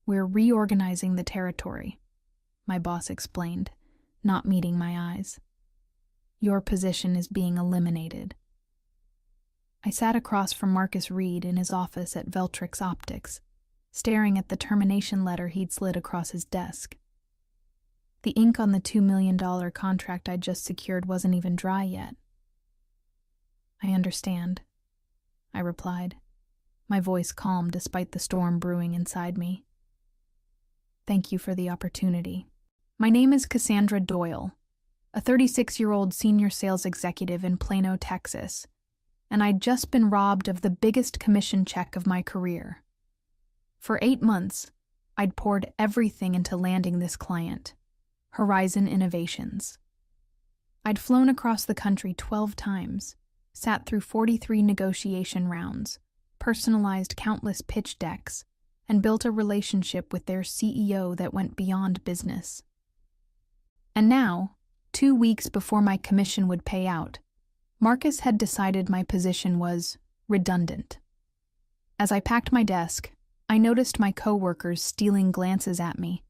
"We're reorganizing the territory," my boss explained, not meeting my eyes. "Your position is being eliminated." I sat across from Marcus Reed in his office at Veltrix Optics, staring at the termination letter he'd slid across his desk. The ink on the $2 million contract I'd just secured wasn't even dry yet. "I understand," I replied, my voice calm despite the storm brewing inside me. "Thank you for the opportunity. My name is Cassandra Doyle, a 36-year-old senior sales executive in Plano, Texas, and I'd just been robbed of the biggest commission check of my career. For 8 months, I'd poured everything into landing this client, Horizon Innovations. I'd flown across the country 12 times, sat through 43 negotiation rounds, personalized countless pitch decks, and built a relationship with their CEO that went beyond business. And now, 2 weeks before my commission would pay out, Marcus had decided my position was redundant. As I packed my desk, I noticed my coworkers stealing glances at me,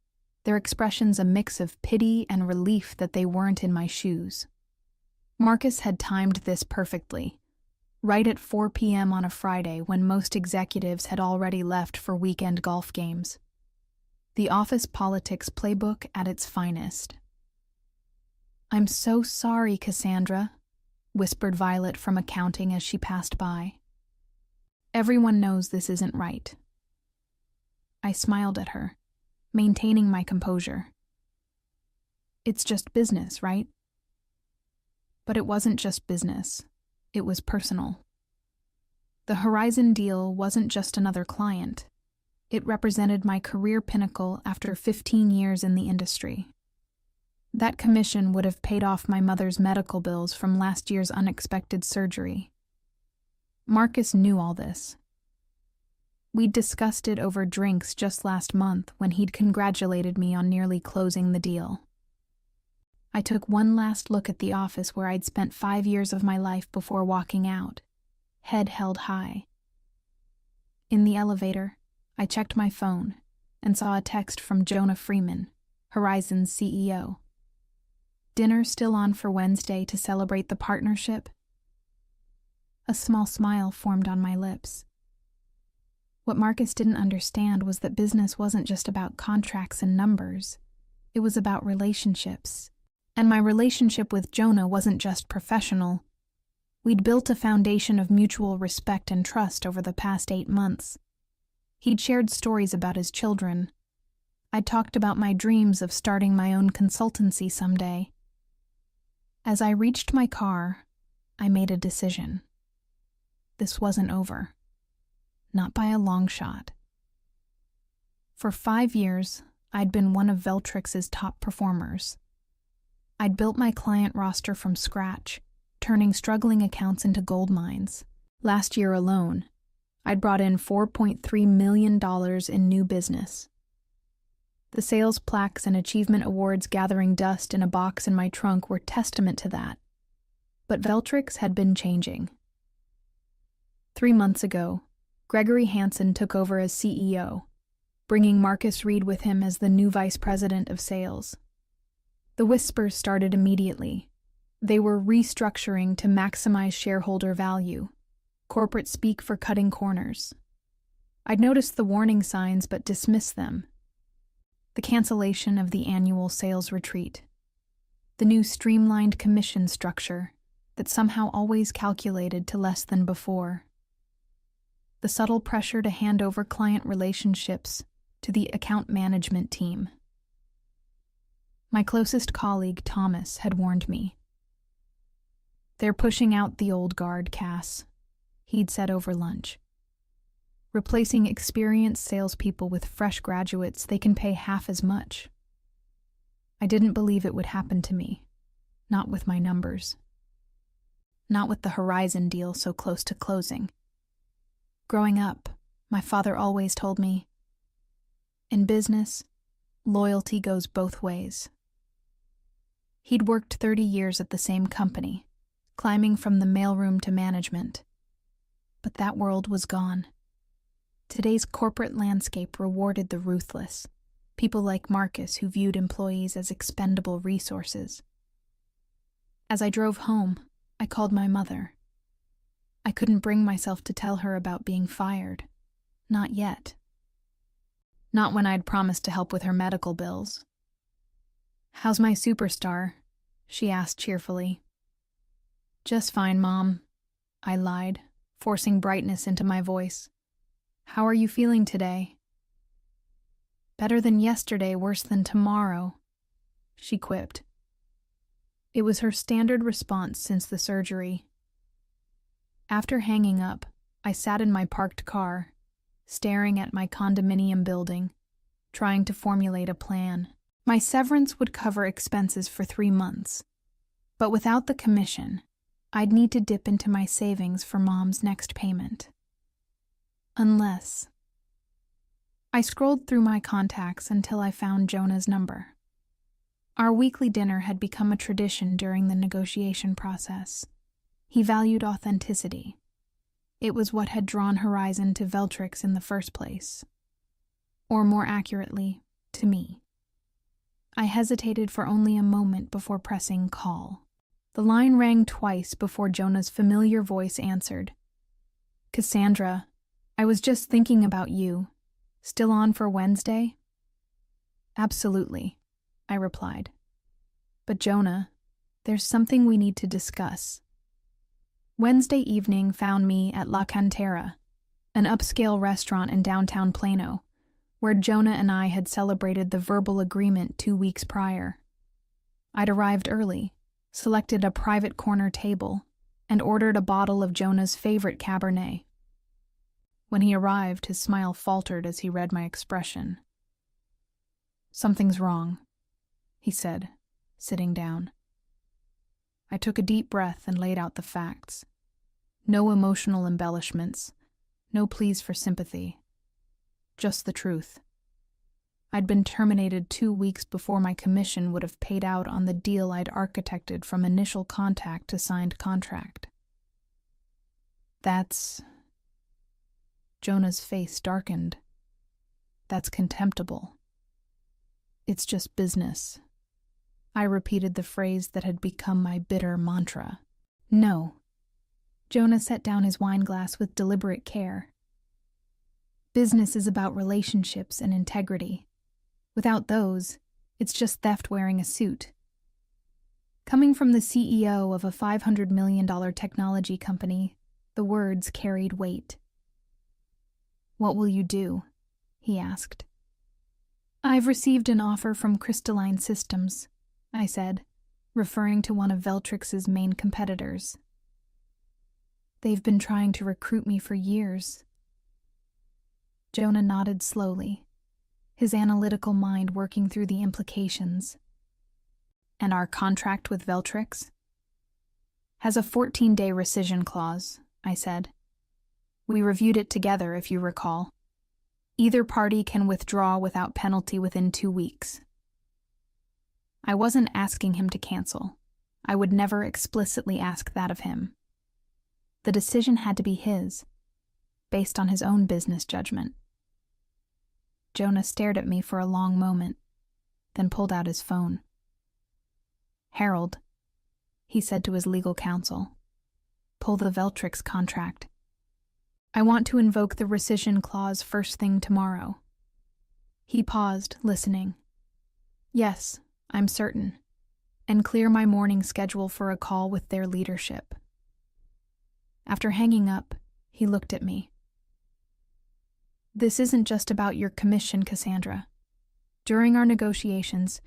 their expressions a mix of pity and relief that they weren't in my shoes. Marcus had timed this perfectly, right at 4 p.m. on a Friday when most executives had already left for weekend golf games. The office politics playbook at its finest. "I'm so sorry, Cassandra," whispered Violet from accounting as she passed by. "Everyone knows this isn't right." I smiled at her, maintaining my composure. "It's just business, right?" But it wasn't just business. It was personal. The Horizon deal wasn't just another client. It represented my career pinnacle after 15 years in the industry. That commission would have paid off my mother's medical bills from last year's unexpected surgery. Marcus knew all this. We'd discussed it over drinks just last month when he'd congratulated me on nearly closing the deal. I took one last look at the office where I'd spent 5 years of my life before walking out, head held high. In the elevator, I checked my phone and saw a text from Jonah Freeman, Horizon's CEO. "Dinner still on for Wednesday to celebrate the partnership?" A small smile formed on my lips. What Marcus didn't understand was that business wasn't just about contracts and numbers. It was about relationships. And my relationship with Jonah wasn't just professional. We'd built a foundation of mutual respect and trust over the past 8 months. He'd shared stories about his children. I'd talked about my dreams of starting my own consultancy someday. As I reached my car, I made a decision. This wasn't over. Not by a long shot. For 5 years, I'd been one of Veltrix's top performers. I'd built my client roster from scratch, turning struggling accounts into gold mines. Last year alone, I'd brought in $4.3 million in new business. The sales plaques and achievement awards gathering dust in a box in my trunk were testament to that. But Veltrix had been changing. 3 months ago, Gregory Hansen took over as CEO, bringing Marcus Reed with him as the new vice president of sales. The whispers started immediately. They were restructuring to maximize shareholder value, corporate speak for cutting corners. I'd noticed the warning signs but dismissed them. The cancellation of the annual sales retreat. The new streamlined commission structure that somehow always calculated to less than before. The subtle pressure to hand over client relationships to the account management team. My closest colleague, Thomas, had warned me. "They're pushing out the old guard, Cass," he'd said over lunch. "Replacing experienced salespeople with fresh graduates they can pay half as much." I didn't believe it would happen to me. Not with my numbers. Not with the Horizon deal so close to closing. Growing up, my father always told me, "In business, loyalty goes both ways." He'd worked 30 years at the same company, climbing from the mailroom to management. But that world was gone. Today's corporate landscape rewarded the ruthless, people like Marcus who viewed employees as expendable resources. As I drove home, I called my mother. I couldn't bring myself to tell her about being fired. Not yet. Not when I'd promised to help with her medical bills. "How's my superstar?" she asked cheerfully. "Just fine, Mom," I lied, forcing brightness into my voice. "How are you feeling today?" "Better than yesterday, worse than tomorrow," she quipped. It was her standard response since the surgery. After hanging up, I sat in my parked car, staring at my condominium building, trying to formulate a plan. My severance would cover expenses for 3 months, but without the commission, I'd need to dip into my savings for Mom's next payment. Unless... I scrolled through my contacts until I found Jonah's number. Our weekly dinner had become a tradition during the negotiation process. He valued authenticity. It was what had drawn Horizon to Veltrix in the first place. Or more accurately, to me. I hesitated for only a moment before pressing call. The line rang twice before Jonah's familiar voice answered. "Cassandra, I was just thinking about you. Still on for Wednesday?" "Absolutely," I replied. "But Jonah, there's something we need to discuss." Wednesday evening found me at La Cantera, an upscale restaurant in downtown Plano, where Jonah and I had celebrated the verbal agreement 2 weeks prior. I'd arrived early, selected a private corner table, and ordered a bottle of Jonah's favorite Cabernet. When he arrived, his smile faltered as he read my expression. "Something's wrong," he said, sitting down. I took a deep breath and laid out the facts. No emotional embellishments, no pleas for sympathy. Just the truth. I'd been terminated 2 weeks before my commission would have paid out on the deal I'd architected from initial contact to signed contract. "That's..." Jonah's face darkened. "That's contemptible. It's just business." I repeated the phrase that had become my bitter mantra. "No." Jonah set down his wineglass with deliberate care. "Business is about relationships and integrity. Without those, it's just theft wearing a suit." Coming from the CEO of a $500 million technology company, the words carried weight. "What will you do?" he asked. "I've received an offer from Crystalline Systems," I said, referring to one of Veltrix's main competitors. "They've been trying to recruit me for years." Jonah nodded slowly, his analytical mind working through the implications. "And our contract with Veltrix?" "Has a 14-day rescission clause," I said. "We reviewed it together, if you recall. Either party can withdraw without penalty within 2 weeks. I wasn't asking him to cancel. I would never explicitly ask that of him. The decision had to be his, based on his own business judgment. Jonah stared at me for a long moment, then pulled out his phone. "Harold," he said to his legal counsel, "pull the Veltrix contract. I want to invoke the rescission clause first thing tomorrow." He paused, listening. "Yes, I'm certain, and clear my morning schedule for a call with their leadership." After hanging up, he looked at me. "This isn't just about your commission, Cassandra. During our negotiations,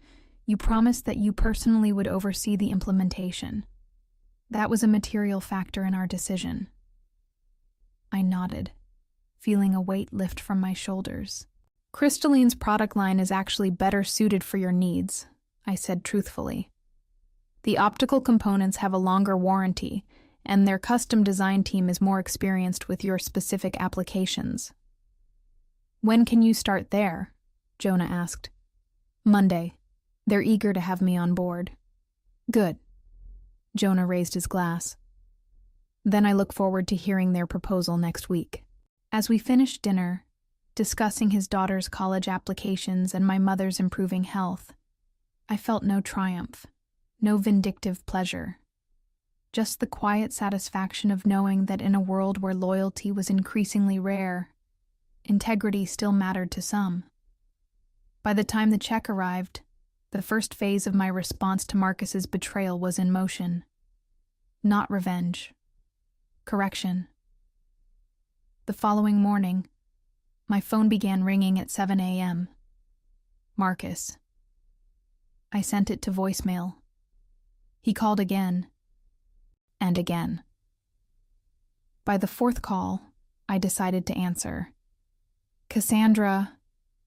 you promised that you personally would oversee the implementation. That was a material factor in our decision." I nodded, feeling a weight lift from my shoulders. "Crystalline's product line is actually better suited for your needs," I said truthfully. "The optical components have a longer warranty, and their custom design team is more experienced with your specific applications." "When can you start there?" Jonah asked. "Monday. They're eager to have me on board." "Good." Jonah raised his glass. "Then I look forward to hearing their proposal next week." As we finished dinner, discussing his daughter's college applications and my mother's improving health. I felt no triumph, no vindictive pleasure, just the quiet satisfaction of knowing that in a world where loyalty was increasingly rare, integrity still mattered to some. By the time the check arrived, the first phase of my response to Marcus's betrayal was in motion. Not revenge. Correction. The following morning, my phone began ringing at 7 a.m. Marcus. I sent it to voicemail. He called again, and again. By the fourth call, I decided to answer. Cassandra,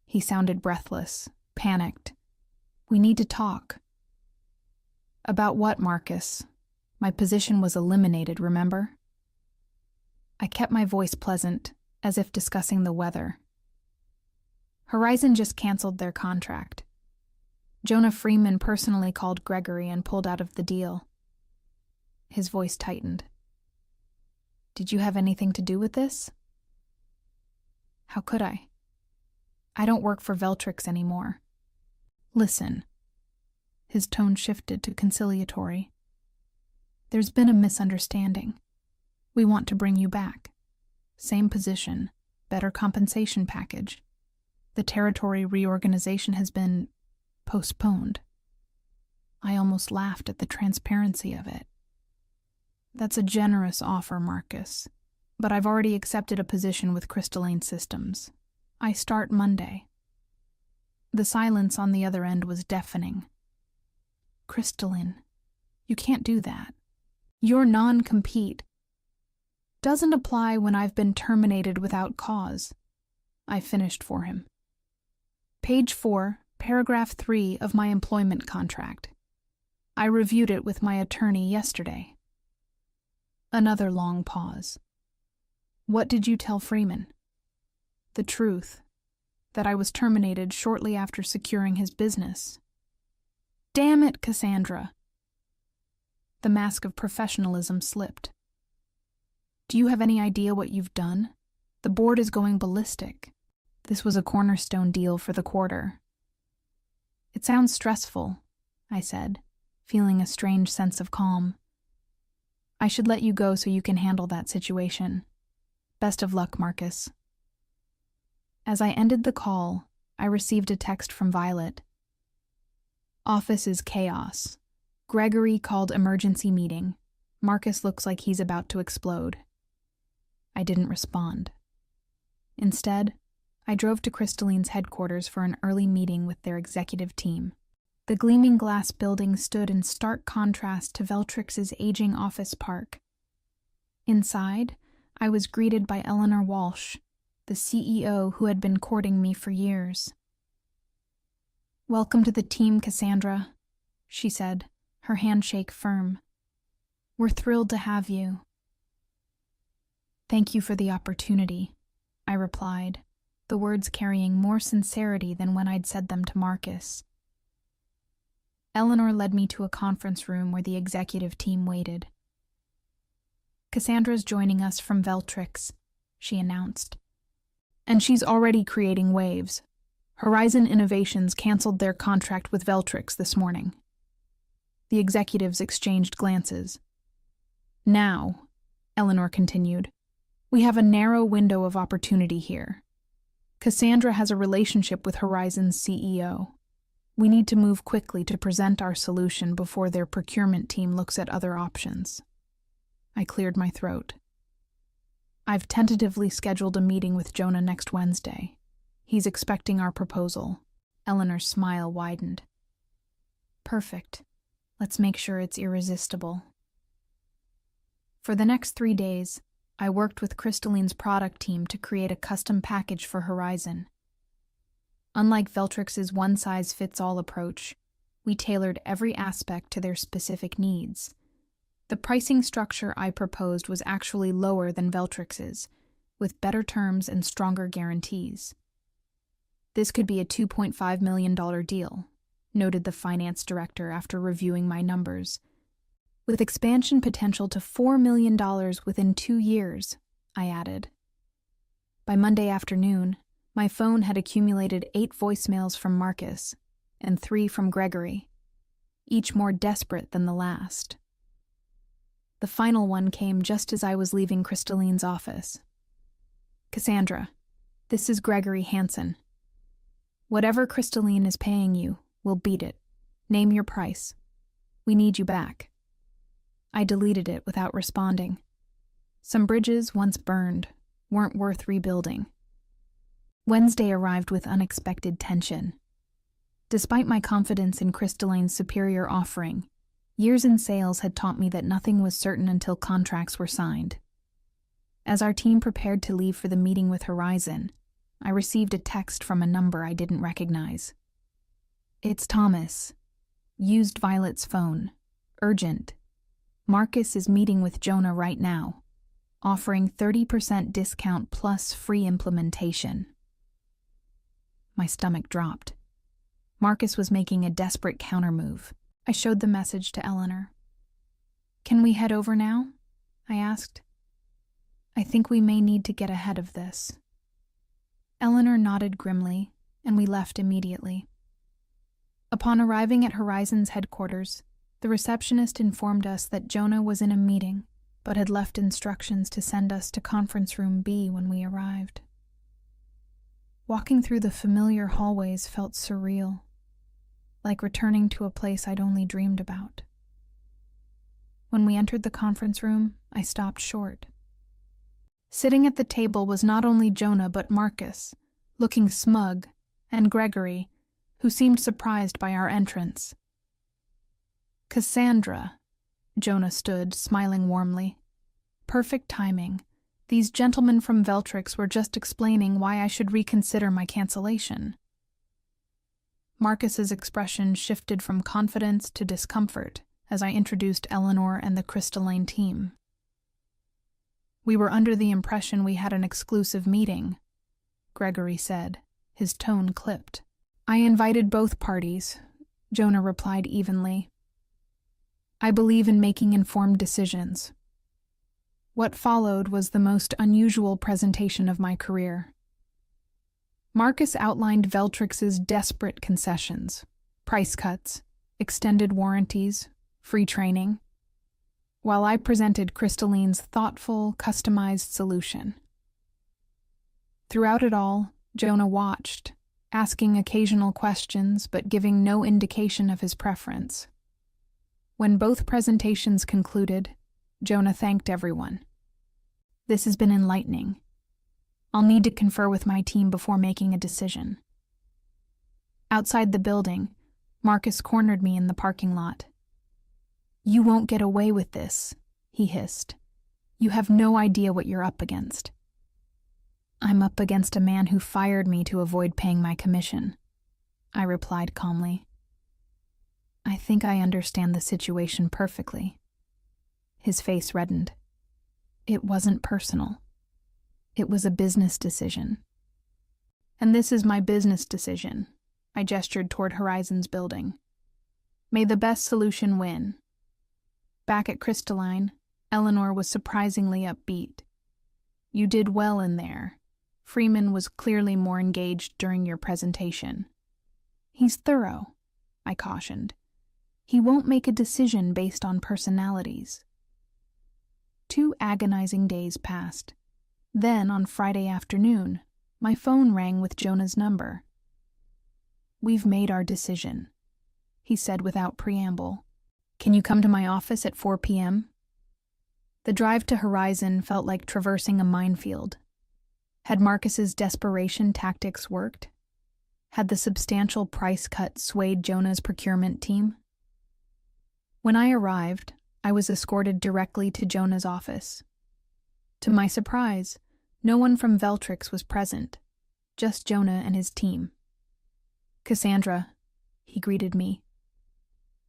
he sounded breathless, panicked. We need to talk. About what, Marcus? My position was eliminated, remember? I kept my voice pleasant, as if discussing the weather. Horizon just canceled their contract. Jonah Freeman personally called Gregory and pulled out of the deal. His voice tightened. Did you have anything to do with this? How could I? I don't work for Veltrix anymore. Listen. His tone shifted to conciliatory. There's been a misunderstanding. We want to bring you back. Same position, better compensation package. The territory reorganization has been postponed. I almost laughed at the transparency of it. That's a generous offer, Marcus, but I've already accepted a position with Crystalline Systems. I start Monday. The silence on the other end was deafening. Crystalline, you can't do that. Your non-compete doesn't apply when I've been terminated without cause. I finished for him. Page 4, paragraph 3 of my employment contract. I reviewed it with my attorney yesterday. Another long pause. What did you tell Freeman? The truth, that I was terminated shortly after securing his business. Damn it, Cassandra. The mask of professionalism slipped. Do you have any idea what you've done? The board is going ballistic. This was a cornerstone deal for the quarter. It sounds stressful, I said, feeling a strange sense of calm. I should let you go so you can handle that situation. Best of luck, Marcus. As I ended the call, I received a text from Violet. Office is chaos. Gregory called emergency meeting. Marcus looks like he's about to explode. I didn't respond. Instead, I drove to Crystalline's headquarters for an early meeting with their executive team. The gleaming glass building stood in stark contrast to Veltrix's aging office park. Inside, I was greeted by Eleanor Walsh, the CEO who had been courting me for years. Welcome to the team, Cassandra, she said, her handshake firm. We're thrilled to have you. Thank you for the opportunity, I replied, the words carrying more sincerity than when I'd said them to Marcus. Eleanor led me to a conference room where the executive team waited. Cassandra's joining us from Veltrix, she announced. And she's already creating waves. Horizon Innovations canceled their contract with Veltrix this morning. The executives exchanged glances. Now, Eleanor continued, we have a narrow window of opportunity here. Cassandra has a relationship with Horizon's CEO. We need to move quickly to present our solution before their procurement team looks at other options. I cleared my throat. I've tentatively scheduled a meeting with Jonah next Wednesday. He's expecting our proposal. Eleanor's smile widened. Perfect. Let's make sure it's irresistible. For the next 3 days, I worked with Crystalline's product team to create a custom package for Horizon. Unlike Veltrix's one-size-fits-all approach, we tailored every aspect to their specific needs. The pricing structure I proposed was actually lower than Veltrix's, with better terms and stronger guarantees. This could be a $2.5 million deal, noted the finance director after reviewing my numbers. With expansion potential to $4 million within 2 years, I added. By Monday afternoon, My phone had accumulated 8 voicemails from Marcus and 3 from Gregory, each more desperate than the last. The final one came just as I was leaving Crystaline's office. "Cassandra, this is Gregory Hansen. Whatever Crystaline is paying you, we'll beat it. Name your price. We need you back." I deleted it without responding. Some bridges, once burned, weren't worth rebuilding. Wednesday arrived with unexpected tension. Despite my confidence in Crystaline's superior offering, years in sales had taught me that nothing was certain until contracts were signed. As our team prepared to leave for the meeting with Horizon, I received a text from a number I didn't recognize. "It's Thomas. Used Violet's phone. Urgent. Marcus is meeting with Jonah right now, offering 30% discount plus free implementation." My stomach dropped. Marcus was making a desperate countermove. I showed the message to Eleanor. "Can we head over now?" I asked. "I think we may need to get ahead of this." Eleanor nodded grimly, and we left immediately. Upon arriving at Horizon's headquarters, the receptionist informed us that Jonah was in a meeting, but had left instructions to send us to conference room B when we arrived. Walking through the familiar hallways felt surreal, like returning to a place I'd only dreamed about. When we entered the conference room, I stopped short. Sitting at the table was not only Jonah but Marcus, looking smug, and Gregory, who seemed surprised by our entrance. "Cassandra," Jonah stood, smiling warmly. "Perfect timing. These gentlemen from Veltrix were just explaining why I should reconsider my cancellation." Marcus's expression shifted from confidence to discomfort as I introduced Eleanor and the Crystaline team. "We were under the impression we had an exclusive meeting," Gregory said, his tone clipped. "I invited both parties," Jonah replied evenly. "I believe in making informed decisions." What followed was the most unusual presentation of my career. Marcus outlined Veltrix's desperate concessions, price cuts, extended warranties, free training, while I presented Crystaline's thoughtful, customized solution. Throughout it all, Jonah watched, asking occasional questions but giving no indication of his preference. When both presentations concluded, Jonah thanked everyone. "This has been enlightening. I'll need to confer with my team before making a decision." Outside the building, Marcus cornered me in the parking lot. "You won't get away with this," he hissed. "You have no idea what you're up against." "I'm up against a man who fired me to avoid paying my commission," I replied calmly. "I think I understand the situation perfectly." His face reddened. "It wasn't personal. It was a business decision." "And this is my business decision," I gestured toward Horizon's building. "May the best solution win." Back at Crystaline, Eleanor was surprisingly upbeat. "You did well in there. Freeman was clearly more engaged during your presentation." "He's thorough," I cautioned. "He won't make a decision based on personalities." 2 agonizing days passed. Then, on Friday afternoon, my phone rang with Jonah's number. "We've made our decision," he said without preamble. "Can you come to my office at 4 p.m.? The drive to Horizon felt like traversing a minefield. Had Marcus's desperation tactics worked? Had the substantial price cut swayed Jonah's procurement team? When I arrived, I was escorted directly to Jonah's office. To my surprise, no one from Veltrix was present, just Jonah and his team. "Cassandra," he greeted me,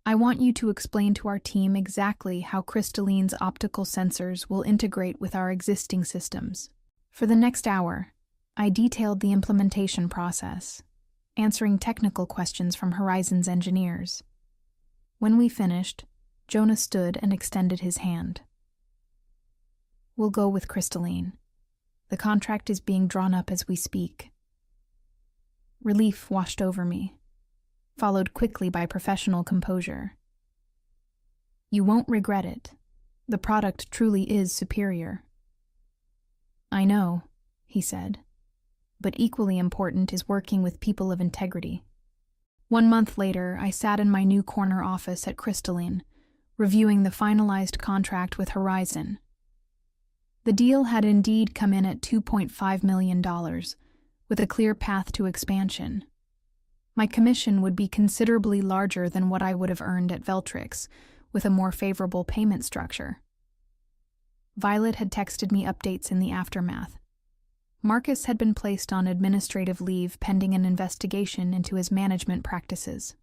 "I want you to explain to our team exactly how Crystaline's optical sensors will integrate with our existing systems." For the next hour, I detailed the implementation process, answering technical questions from Horizon's engineers. When we finished, Jonah stood and extended his hand. "We'll go with Crystaline. The contract is being drawn up as we speak." Relief washed over me, followed quickly by professional composure. You won't regret it. The product truly is superior. I know, he said, but equally important is working with people of integrity. 1 month later, I sat in my new corner office at Crystalline, reviewing the finalized contract with Horizon. The deal had indeed come in at $2.5 million, with a clear path to expansion. My commission would be considerably larger than what I would have earned at Veltrix, with a more favorable payment structure. Violet had texted me updates in the aftermath. Marcus had been placed on administrative leave pending an investigation into his management practices.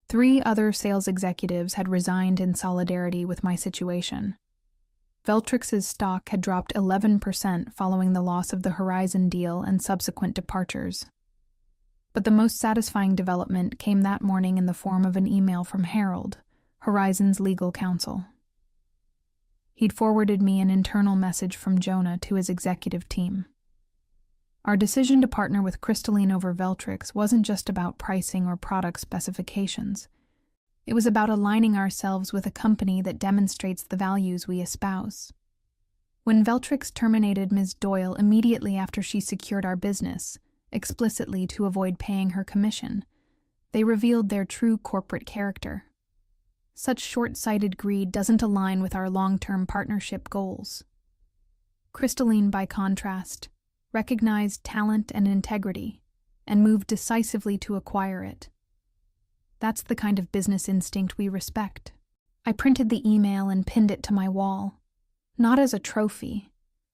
3 other sales executives had resigned in solidarity with my situation. Veltrix's stock had dropped 11% following the loss of the Horizon deal and subsequent departures. But the most satisfying development came that morning in the form of an email from Harold, Horizon's legal counsel. He'd forwarded me an internal message from Jonah to his executive team. Our decision to partner with Crystalline over Veltrix wasn't just about pricing or product specifications. It was about aligning ourselves with a company that demonstrates the values we espouse. When Veltrix terminated Ms. Doyle immediately after she secured our business, explicitly to avoid paying her commission, they revealed their true corporate character. Such short-sighted greed doesn't align with our long-term partnership goals. Crystalline, by contrast, recognized talent and integrity and moved decisively to acquire it. That's the kind of business instinct we respect. I printed the email and pinned it to my wall, not as a trophy,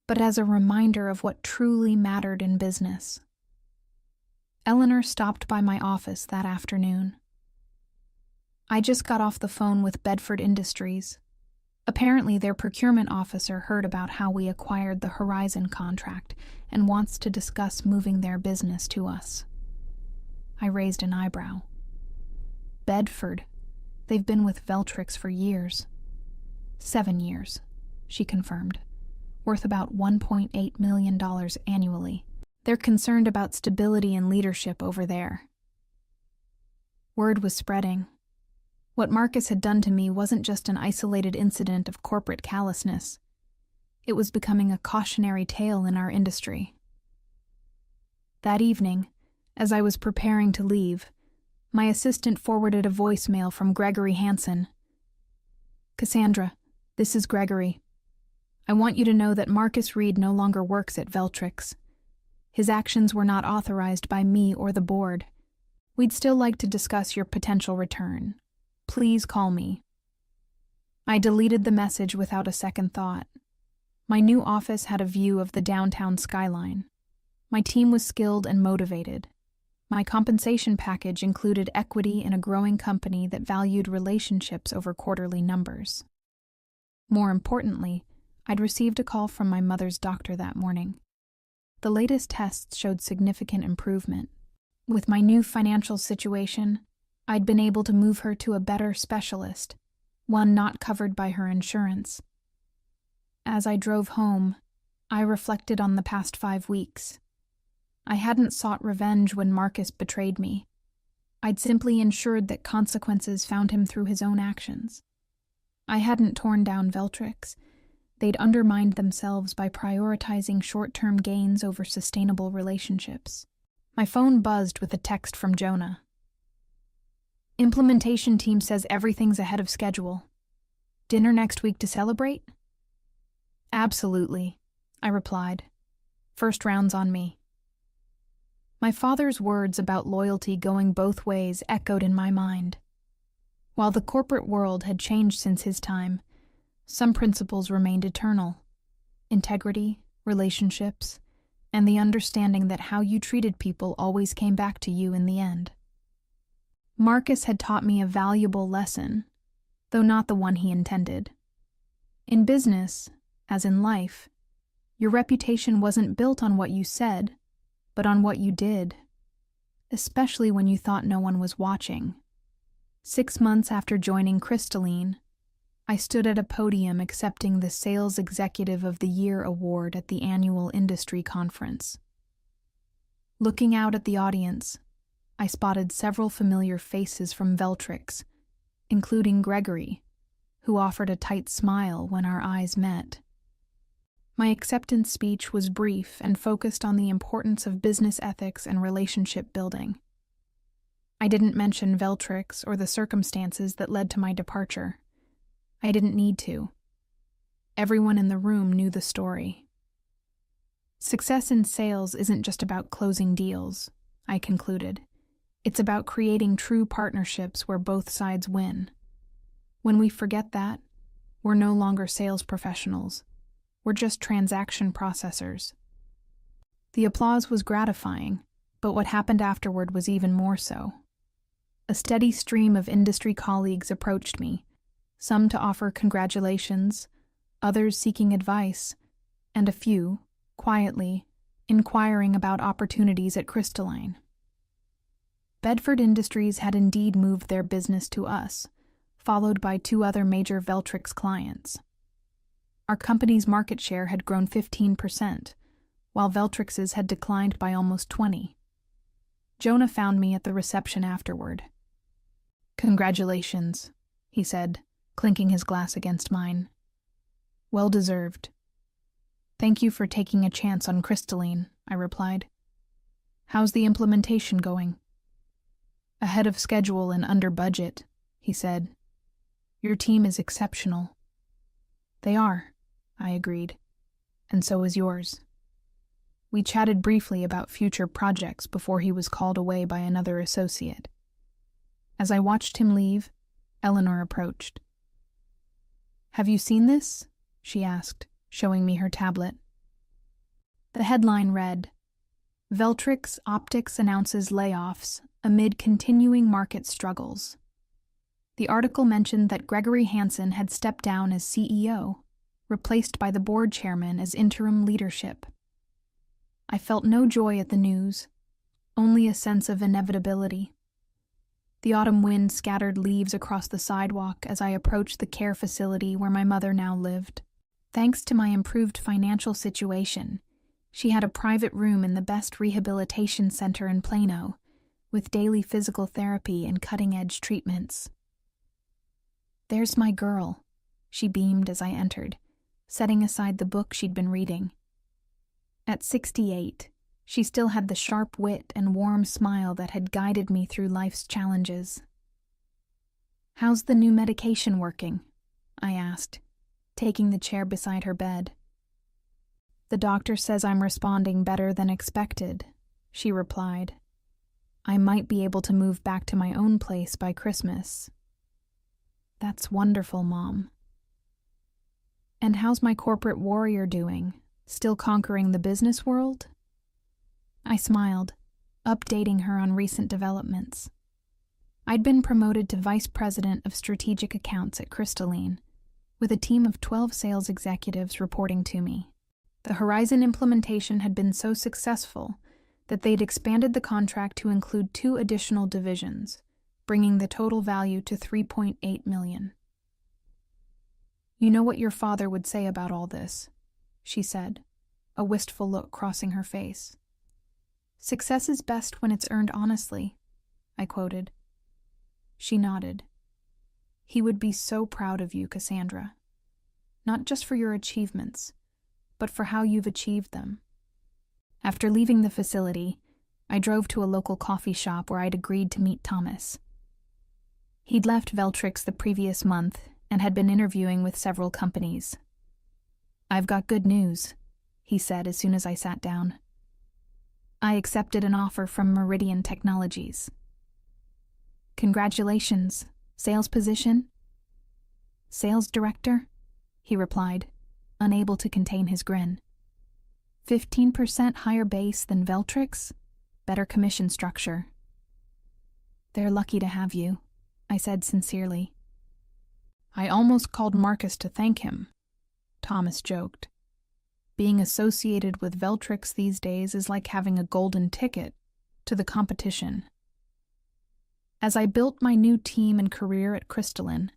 but as a reminder of what truly mattered in business. Eleanor stopped by my office that afternoon. I just got off the phone with Bedford Industries. Apparently, their procurement officer heard about how we acquired the Horizon contract and wants to discuss moving their business to us. I raised an eyebrow. Bedford. They've been with Veltrix for years. 7 years, she confirmed, worth about $1.8 million annually. They're concerned about stability and leadership over there. Word was spreading. What Marcus had done to me wasn't just an isolated incident of corporate callousness. It was becoming a cautionary tale in our industry. That evening, as I was preparing to leave, my assistant forwarded a voicemail from Gregory Hansen. Cassandra, this is Gregory. I want you to know that Marcus Reed no longer works at Veltrix. His actions were not authorized by me or the board. We'd still like to discuss your potential return. Please call me. I deleted the message without a second thought. My new office had a view of the downtown skyline. My team was skilled and motivated. My compensation package included equity in a growing company that valued relationships over quarterly numbers. More importantly, I'd received a call from my mother's doctor that morning. The latest tests showed significant improvement. With my new financial situation, I'd been able to move her to a better specialist, one not covered by her insurance. As I drove home, I reflected on the past 5 weeks. I hadn't sought revenge when Marcus betrayed me. I'd simply ensured that consequences found him through his own actions. I hadn't torn down Veltrix. They'd undermined themselves by prioritizing short-term gains over sustainable relationships. My phone buzzed with a text from Jonah. Implementation team says everything's ahead of schedule. Dinner next week to celebrate? Absolutely, I replied. First round's on me. My father's words about loyalty going both ways echoed in my mind. While the corporate world had changed since his time, some principles remained eternal. Integrity, relationships, and the understanding that how you treated people always came back to you in the end. Marcus had taught me a valuable lesson, though not the one he intended. In business, as in life, your reputation wasn't built on what you said, but on what you did, especially when you thought no one was watching. 6 months after joining Crystalline, I stood at a podium accepting the Sales Executive of the Year award at the annual industry conference. Looking out at the audience, I spotted several familiar faces from Veltrix, including Gregory, who offered a tight smile when our eyes met. My acceptance speech was brief and focused on the importance of business ethics and relationship building. I didn't mention Veltrix or the circumstances that led to my departure. I didn't need to. Everyone in the room knew the story. Success in sales isn't just about closing deals, I concluded. It's about creating true partnerships where both sides win. When we forget that, we're no longer sales professionals. We're just transaction processors. The applause was gratifying, but what happened afterward was even more so. A steady stream of industry colleagues approached me, some to offer congratulations, others seeking advice, and a few, quietly, inquiring about opportunities at Crystalline. Bedford Industries had indeed moved their business to us, followed by 2 other major Veltrix clients. Our company's market share had grown 15%, while Veltrix's had declined by almost 20%. Jonah found me at the reception afterward. "Congratulations," he said, clinking his glass against mine. "Well deserved." "Thank you for taking a chance on Crystalline," I replied. "How's the implementation going?" "Ahead of schedule and under budget," he said. "Your team is exceptional." "They are," I agreed, "and so is yours." We chatted briefly about future projects before he was called away by another associate. As I watched him leave, Eleanor approached. "Have you seen this?" she asked, showing me her tablet. The headline read, "Veltrix Optics announces layoffs amid continuing market struggles." The article mentioned that Gregory Hansen had stepped down as CEO, replaced by the board chairman as interim leadership. I felt no joy at the news, only a sense of inevitability. The autumn wind scattered leaves across the sidewalk as I approached the care facility where my mother now lived. Thanks to my improved financial situation, she had a private room in the best rehabilitation center in Plano, with daily physical therapy and cutting-edge treatments. "There's my girl," she beamed as I entered, setting aside the book she'd been reading. At 68, she still had the sharp wit and warm smile that had guided me through life's challenges. "How's the new medication working?" I asked, taking the chair beside her bed. "The doctor says I'm responding better than expected," she replied. "I might be able to move back to my own place by Christmas." "That's wonderful, Mom." "And how's my corporate warrior doing? Still conquering the business world?" I smiled, updating her on recent developments. I'd been promoted to Vice President of Strategic Accounts at Crystalline, with a team of 12 sales executives reporting to me. The Horizon implementation had been so successful that they'd expanded the contract to include 2 additional divisions, bringing the total value to $3.8 million. "You know what your father would say about all this," she said, a wistful look crossing her face. "Success is best when it's earned honestly," I quoted. She nodded. "He would be so proud of you, Cassandra. Not just for your achievements, but for how you've achieved them." After leaving the facility, I drove to a local coffee shop where I'd agreed to meet Thomas. He'd left Veltrix the previous month and had been interviewing with several companies. "I've got good news," he said as soon as I sat down. "I accepted an offer from Meridian Technologies." "Congratulations. Sales position?" "Sales director," he replied, unable to contain his grin. 15% higher base than Veltrix, better commission structure. "They're lucky to have you," I said sincerely. "I almost called Marcus to thank him," Thomas joked. "Being associated with Veltrix these days is like having a golden ticket to the competition." As I built my new team and career at Crystalline,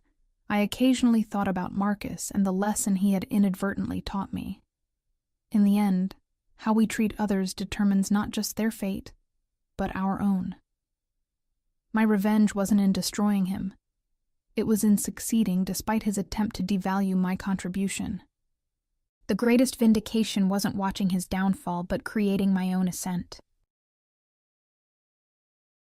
I occasionally thought about Marcus and the lesson he had inadvertently taught me. In the end, How we treat others determines not just their fate, but our own. My revenge wasn't in destroying him. It was in succeeding despite his attempt to devalue my contribution. The greatest vindication wasn't watching his downfall, but creating my own ascent.